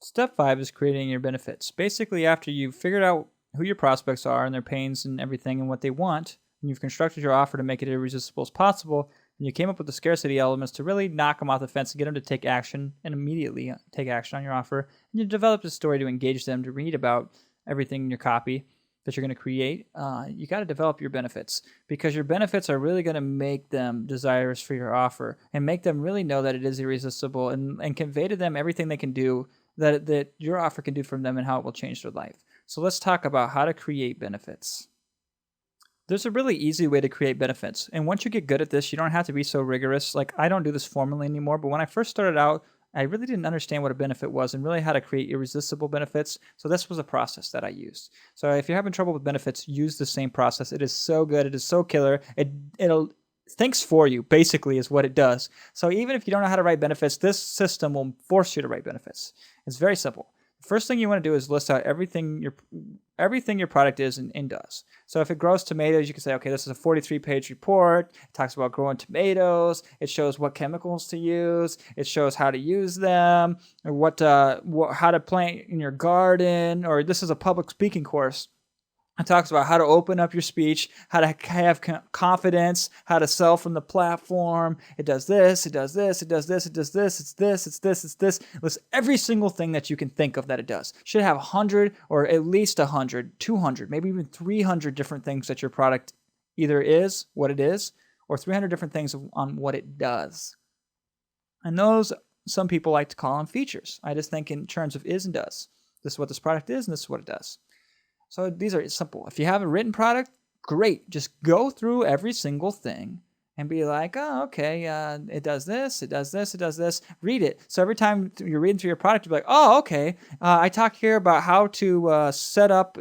Step 5 is creating your benefits. Basically, after you've figured out who your prospects are and their pains and everything and what they want, and you've constructed your offer to make it irresistible as possible, and you came up with the scarcity elements to really knock them off the fence and get them to take action and immediately take action on your offer, and you developed a story to engage them to read about everything in your copy that you're going to create, you got to develop your benefits, because your benefits are really going to make them desirous for your offer and make them really know that it is irresistible, and convey to them everything they can do that your offer can do for them and how it will change their life. So let's talk about how to create benefits. There's a really easy way to create benefits. And once you get good at this, you don't have to be so rigorous. Like, I don't do this formally anymore, but when I first started out, I really didn't understand what a benefit was and really how to create irresistible benefits. So this was a process that I used. So if you're having trouble with benefits, use the same process. It is so good. It is so killer. It'll thinks for you, basically, is what it does. So even if you don't know how to write benefits, this system will force you to write benefits. It's very simple. The first thing you want to do is list out everything your product is and does. So if it grows tomatoes, you can say, okay, this is a 43-page report. It talks about growing tomatoes. It shows what chemicals to use. It shows how to use them, or how to plant in your garden. Or this is a public speaking course. It talks about how to open up your speech, how to have confidence, how to sell from the platform. It does this, it does this, it does this, it does this, it's this, it's this, it's this. It lists every single thing that you can think of that it does. Should have 100 or at least 100, 200, maybe even 300 different things that your product either is, what it is, or 300 different things on what it does. And those, some people like to call them features. I just think in terms of is and does. This is what this product is, and this is what it does. So these are simple. If you have a written product, great. Just go through every single thing and be like, oh, okay, it does this, it does this, it does this. Read it. So every time you're reading through your product, you're like, oh, okay. I talk here about how to set up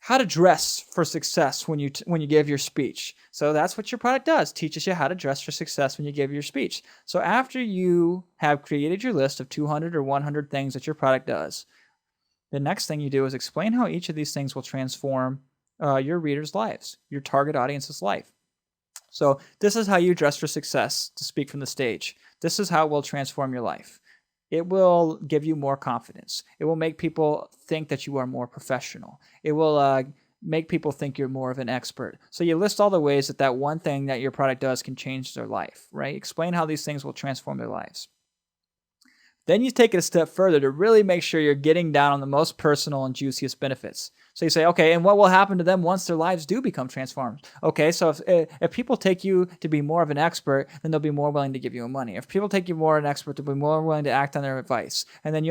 how to dress for success when you give your speech. So that's what your product does. Teaches you how to dress for success when you give your speech. So after you have created your list of 200 or 100 things that your product does, the next thing you do is explain how each of these things will transform your readers' lives, your target audience's life. So this is how you dress for success to speak from the stage. This is how it will transform your life. It will give you more confidence. It will make people think that you are more professional. It will make people think you're more of an expert. So you list all the ways that one thing that your product does can change their life, right? Explain how these things will transform their lives. Then you take it a step further to really make sure you're getting down on the most personal and juiciest benefits. So you say, okay, and what will happen to them once their lives do become transformed? Okay, so if people take you to be more of an expert, then they'll be more willing to give you money. If people take you more of an expert, they'll be more willing to act on their advice. And then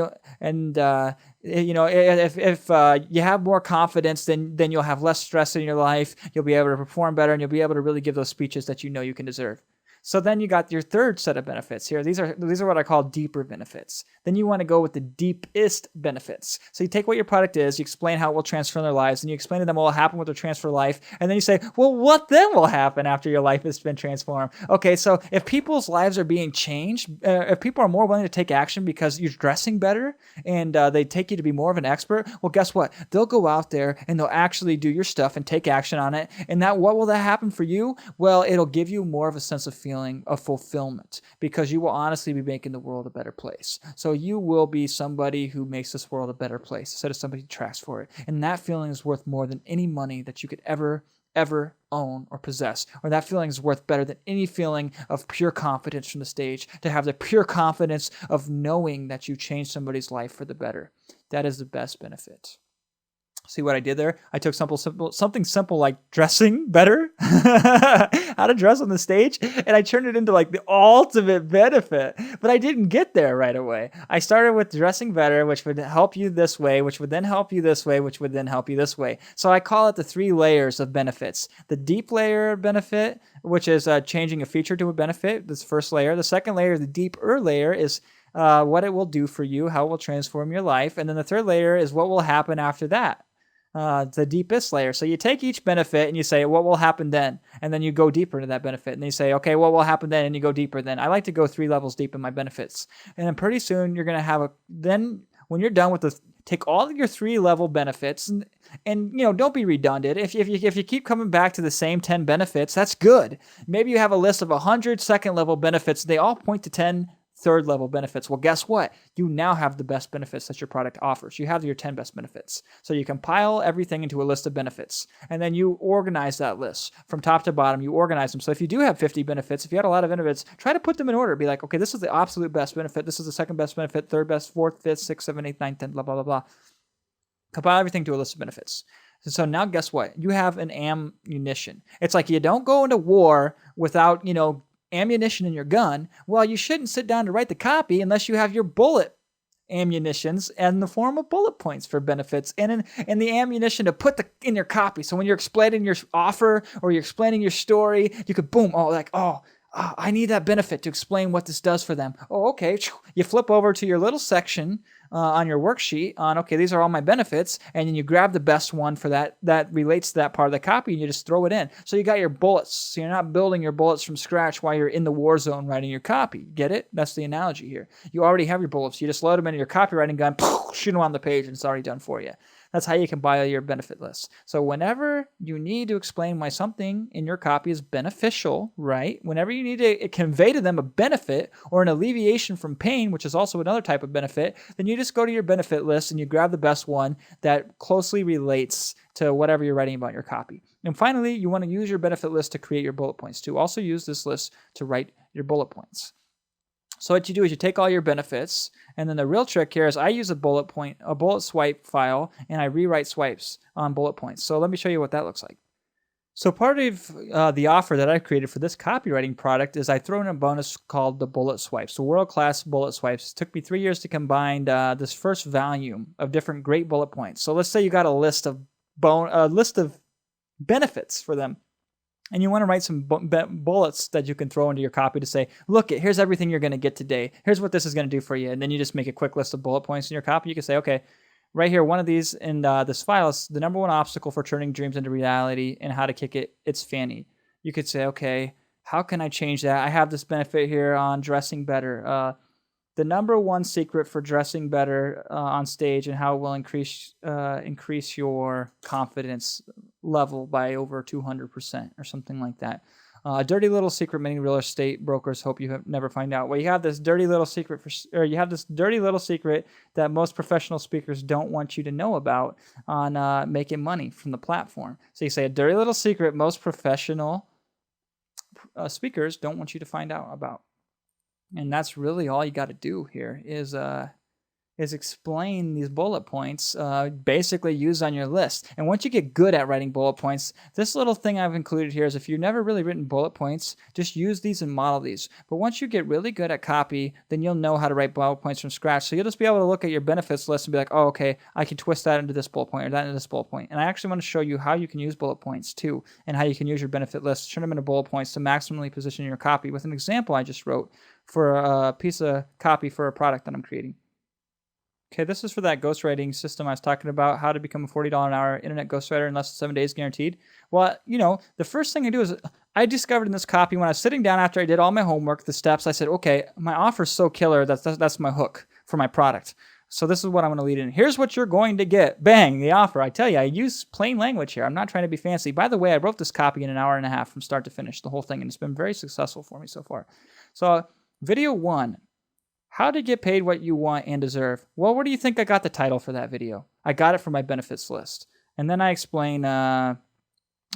if you have more confidence, then you'll have less stress in your life. You'll be able to perform better, and you'll be able to really give those speeches that you know you can deserve. So then you got your third set of benefits here. These are what I call deeper benefits. Then you want to go with the deepest benefits. So you take what your product is, you explain how it will transform their lives, and you explain to them what will happen with their transfer life, and then you say, well, what then will happen after your life has been transformed? Okay, so if people's lives are being changed, if people are more willing to take action because you're dressing better and they take you to be more of an expert, well, guess what? They'll go out there and they'll actually do your stuff and take action on it. And what will that happen for you? Well, it'll give you more of a sense of feeling of fulfillment, because you will honestly be making the world a better place. So you will be somebody who makes this world a better place instead of somebody who tracks for it. And that feeling is worth more than any money that you could ever own or possess. Or that feeling is worth better than any feeling of pure confidence from the stage, to have the pure confidence of knowing that you changed somebody's life for the better. That is the best benefit. See what I did there? I took something simple like dressing better, how to dress on the stage, and I turned it into like the ultimate benefit. But I didn't get there right away. I started with dressing better, which would help you this way, which would then help you this way, which would then help you this way. So I call it the 3 layers of benefits. The deep layer of benefit, which is changing a feature to a benefit, this first layer. The second layer, the deeper layer, is what it will do for you, how it will transform your life. And then the third layer is what will happen after that. The deepest layer. So you take each benefit and you say, what will happen then? And then you go deeper into that benefit. And then you say, okay, what will happen then? And you go deeper then. I like to go 3 levels deep in my benefits. And then pretty soon you're going to have then when you're done with take all of your 3-level benefits and don't be redundant. If you keep coming back to the same 10 benefits, that's good. Maybe you have a list of 100 second level benefits. They all point to 10 third level benefits. Well, guess what? You now have the best benefits that your product offers. You have your 10 best benefits. So you compile everything into a list of benefits, and then you organize that list from top to bottom. You organize them. So if you do have 50 benefits, if you had a lot of benefits, try to put them in order. Be like, okay, this is the absolute best benefit. This is the second best benefit, third best, fourth, fifth, sixth, seventh, eighth, ninth, 10th, blah, blah, blah, blah. Compile everything to a list of benefits. So now guess what? You have an ammunition. It's like you don't go into war without, ammunition in your gun. Well, you shouldn't sit down to write the copy unless you have your bullet ammunitions in the form of bullet points for benefits and the ammunition to put in your copy. So when you're explaining your offer or you're explaining your story, you could boom, I need that benefit to explain what this does for them. Oh, okay. You flip over to your little section on your worksheet on, okay, these are all my benefits, and then you grab the best one for that relates to that part of the copy, and you just throw it in. So you got your bullets. So you're not building your bullets from scratch while you're in the war zone writing your copy. Get it? That's the analogy here. You already have your bullets. You just load them into your copywriting gun, shoot them on the page, and it's already done for you. That's how you compile your benefit list. So whenever you need to explain why something in your copy is beneficial, right? Whenever you need to convey to them a benefit or an alleviation from pain, which is also another type of benefit, then you just go to your benefit list and you grab the best one that closely relates to whatever you're writing about in your copy. And finally, you want to use your benefit list to create your bullet points too. Also use this list to write your bullet points. So what you do is you take all your benefits, and then the real trick here is I use a bullet swipe file, and I rewrite swipes on bullet points. So let me show you what that looks like. So part of the offer that I created for this copywriting product is I throw in a bonus called the bullet swipes. So world-class bullet swipes. It took me 3 years to combine this first volume of different great bullet points. So let's say you got a list of benefits for them. And you want to write some bullets that you can throw into your copy to say, look, here's everything you're going to get today. Here's what this is going to do for you. And then you just make a quick list of bullet points in your copy. You can say, okay, right here, one of these in this file is the number one obstacle for turning dreams into reality and how to kick its fanny. You could say, okay, how can I change that? I have this benefit here on dressing better. The number one secret for dressing better on stage and how it will increase your confidence level by over 200% or something like that. A dirty little secret many real estate brokers hope you never find out. Well, you have this dirty little secret that most professional speakers don't want you to know about on making money from the platform. So you say a dirty little secret most professional speakers don't want you to find out about. And that's really all you got to do here is explain these bullet points, basically use on your list. And once you get good at writing bullet points, this little thing I've included here is if you've never really written bullet points, just use these and model these. But once you get really good at copy, then you'll know how to write bullet points from scratch. So you'll just be able to look at your benefits list and be like, oh, okay, I can twist that into this bullet point or that into this bullet point. And I actually want to show you how you can use bullet points too, and how you can use your benefit list, turn them into bullet points to maximally position your copy with an example I just wrote for a piece of copy for a product that I'm creating. Okay, this is for that ghostwriting system I was talking about, how to become a $40 an hour internet ghostwriter in less than 7 days guaranteed. Well, the first thing I do is I discovered in this copy when I was sitting down after I did all my homework, the steps, I said, okay, my offer's so killer, that's my hook for my product. So this is what I'm going to lead in. Here's what you're going to get. Bang, the offer. I tell you, I use plain language here. I'm not trying to be fancy. By the way, I wrote this copy in an hour and a half from start to finish, the whole thing, and it's been very successful for me so far. So video 1. How to get paid what you want and deserve. Well, where do you think I got the title for that video? I got it from my benefits list. And then I explain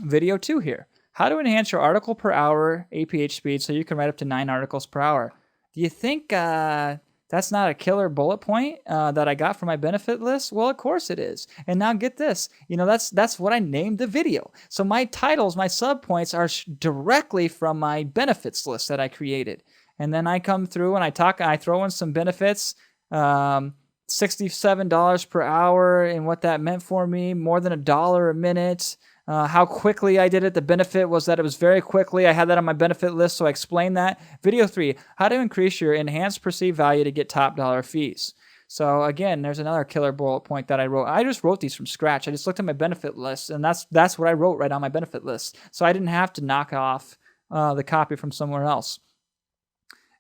video 2 here. How to enhance your article per hour APH speed so you can write up to 9 articles per hour. Do you think that's not a killer bullet point that I got from my benefit list? Well, of course it is. And now get this. That's what I named the video. So my titles, my subpoints are directly from my benefits list that I created. And then I come through and I throw in some benefits, $67 per hour and what that meant for me, more than $1 a minute, how quickly I did it. The benefit was that it was very quickly. I had that on my benefit list, so I explained that. Video 3, how to increase your enhanced perceived value to get top dollar fees. So again, there's another killer bullet point that I wrote. I just wrote these from scratch. I just looked at my benefit list, and that's what I wrote right on my benefit list. So I didn't have to knock off the copy from somewhere else.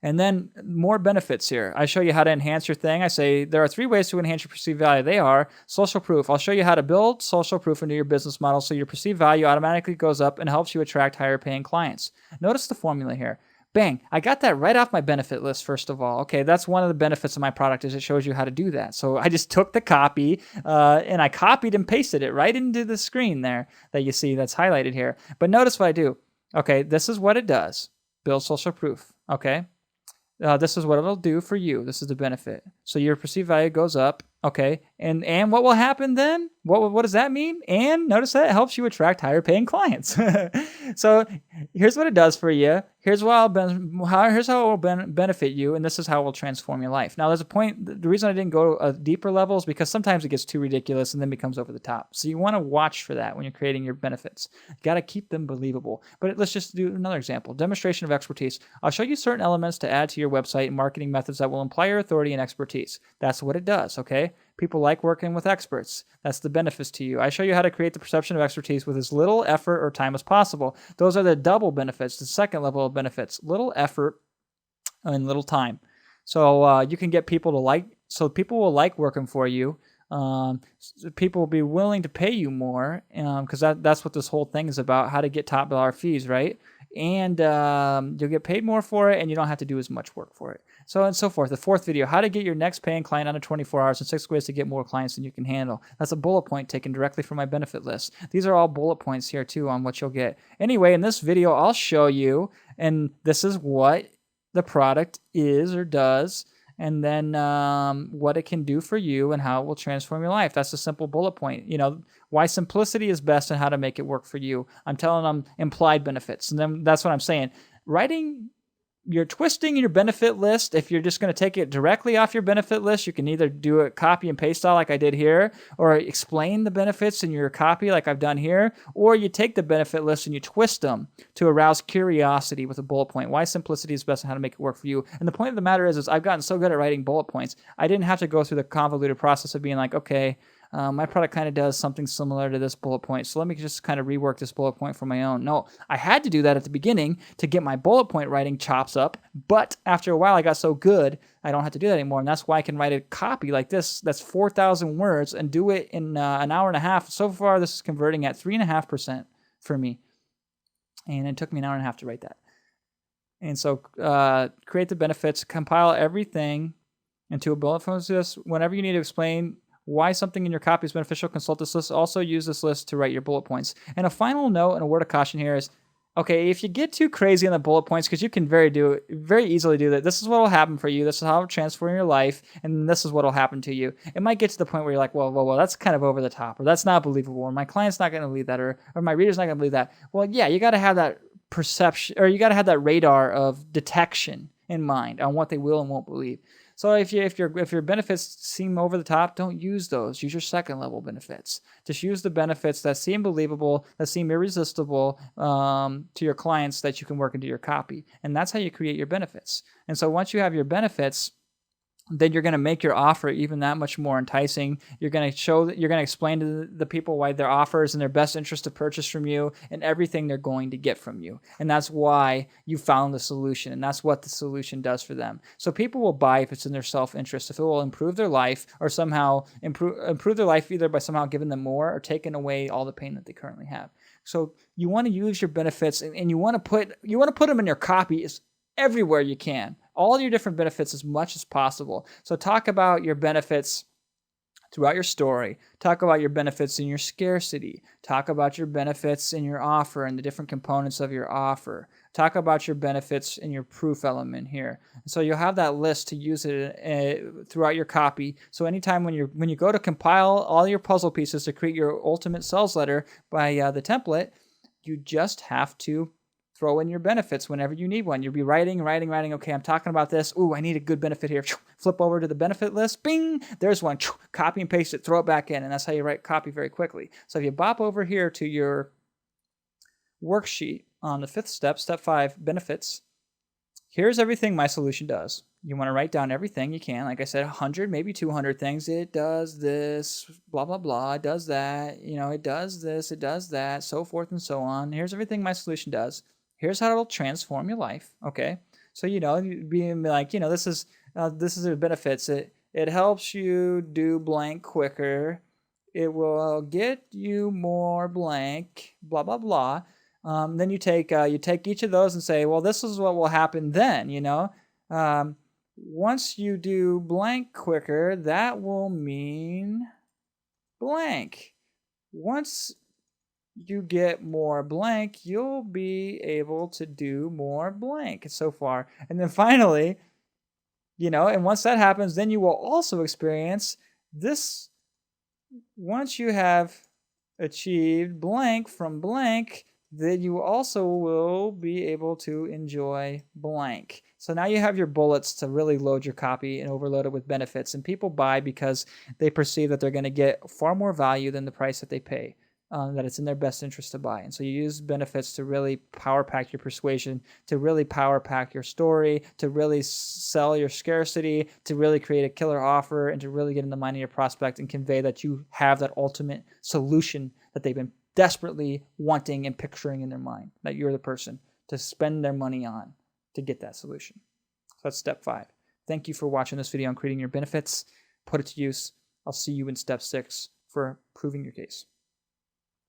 And then more benefits here. I show you how to enhance your thing. I say there are 3 ways to enhance your perceived value. They are social proof. I'll show you how to build social proof into your business model so your perceived value automatically goes up and helps you attract higher paying clients. Notice the formula here. Bang, I got that right off my benefit list, first of all. Okay, that's one of the benefits of my product is it shows you how to do that. So I just took the copy and I copied and pasted it right into the screen there that you see that's highlighted here. But notice what I do. Okay, this is what it does. Build social proof. Okay, this is what it'll do for you. This is the benefit. So your perceived value goes up. Okay, and what will happen then? What does that mean? And notice that it helps you attract higher paying clients. So here's what it does for you. Here's how it will benefit you, and this is how it will transform your life. Now, there's a point. The reason I didn't go a deeper level is because sometimes it gets too ridiculous and then becomes over the top. So you want to watch for that when you're creating your benefits. You got to keep them believable. But let's just do another example. Demonstration of expertise. I'll show you certain elements to add to your website and marketing methods that will imply your authority and expertise. That's what it does, okay? People like working with experts. That's the benefits to you. I show you how to create the perception of expertise with as little effort or time as possible. Those are the double benefits, the second level of benefits. Little effort and little time. So you can get people to people will like working for you. People will be willing to pay you more because that's what this whole thing is about, how to get top dollar fees, right? And you'll get paid more for it and you don't have to do as much work for it. So and so forth. The fourth video, how to get your next paying client under 24 hours and 6 ways to get more clients than you can handle. That's a bullet point taken directly from my benefit list. These are all bullet points here too on what you'll get. Anyway, in this video, I'll show you, and this is what the product is or does, and then what it can do for you and how it will transform your life. That's a simple bullet point. You know, why simplicity is best and how to make it work for you. I'm telling them implied benefits. And then that's what I'm saying. You're twisting your benefit list. If you're just going to take it directly off your benefit list, you can either do it copy and paste style like I did here, or explain the benefits in your copy like I've done here, or you take the benefit list and you twist them to arouse curiosity with a bullet point. Why simplicity is best and how to make it work for you. And the point of the matter is I've gotten so good at writing bullet points, I didn't have to go through the convoluted process of being like, okay, my product kind of does something similar to this bullet point, so let me just kind of rework this bullet point for my own. No, I had to do that at the beginning to get my bullet point writing chops up, but after a while I got so good, I don't have to do that anymore, and that's why I can write a copy like this that's 4,000 words and do it in an hour and a half. So far, this is converting at 3.5% for me, and it took me an hour and a half to write that. And so create the benefits, compile everything into a bullet point list. Whenever you need to explain why something in your copy is beneficial, consult this list. Also use this list to write your bullet points. And a final note and a word of caution here is, okay, if you get too crazy on the bullet points, because you can very easily do that, this is what will happen for you. This is how it will transform your life, and this is what will happen to you. It might get to the point where you're like, well, that's kind of over the top, or that's not believable, or my client's not going to believe that, or my reader's not going to believe that. Well, yeah, you got to have that perception, or you got to have that radar of detection in mind on what they will and won't believe. So if your benefits seem over the top, don't use those. Use your second level benefits. Just use the benefits that seem believable, that seem irresistible to your clients that you can work into your copy. And that's how you create your benefits. And so once you have your benefits, then you're going to make your offer even that much more enticing. You're going to explain to the people why their offer is in their best interest to purchase from you and everything they're going to get from you. And that's why you found the solution, and that's what the solution does for them. So people will buy if it's in their self-interest, if it will improve their life or somehow improve their life either by somehow giving them more or taking away all the pain that they currently have. So you want to use your benefits and you want to put them in your copy everywhere you can. All your different benefits as much as possible. So talk about your benefits throughout your story. Talk about your benefits in your scarcity. Talk about your benefits in your offer and the different components of your offer. Talk about your benefits in your proof element here. So you'll have that list to use it throughout your copy. So anytime when you go to compile all your puzzle pieces to create your ultimate sales letter by the template, you just have to throw in your benefits whenever you need one. You'll be writing. Okay, I'm talking about this. Ooh, I need a good benefit here. Flip over to the benefit list. Bing, there's one. Copy and paste it, throw it back in, and that's how you write copy very quickly. So if you bop over here to your worksheet on the fifth step, step 5, benefits, here's everything my solution does. You want to write down everything you can. Like I said, 100, maybe 200 things. It does this, blah, blah, blah. It does that. It does this, it does that, so forth and so on. Here's everything my solution does. Here's how it'll transform your life, okay? So, being like, this is the benefits. It helps you do blank quicker. It will get you more blank, blah, blah, blah. Then you take each of those and say, well, this is what will happen then. Once you do blank quicker, that will mean blank. Once you get more blank, you'll be able to do more blank so far. And then finally, and once that happens, then you will also experience this. Once you have achieved blank from blank, then you also will be able to enjoy blank. So now you have your bullets to really load your copy and overload it with benefits. And people buy because they perceive that they're going to get far more value than the price that they pay. That it's in their best interest to buy. And so you use benefits to really power pack your persuasion, to really power pack your story, to really sell your scarcity, to really create a killer offer, and to really get in the mind of your prospect and convey that you have that ultimate solution that they've been desperately wanting and picturing in their mind, that you're the person to spend their money on to get that solution. So that's step 5. Thank you for watching this video on creating your benefits. Put it to use. I'll see you in step 6 for proving your case.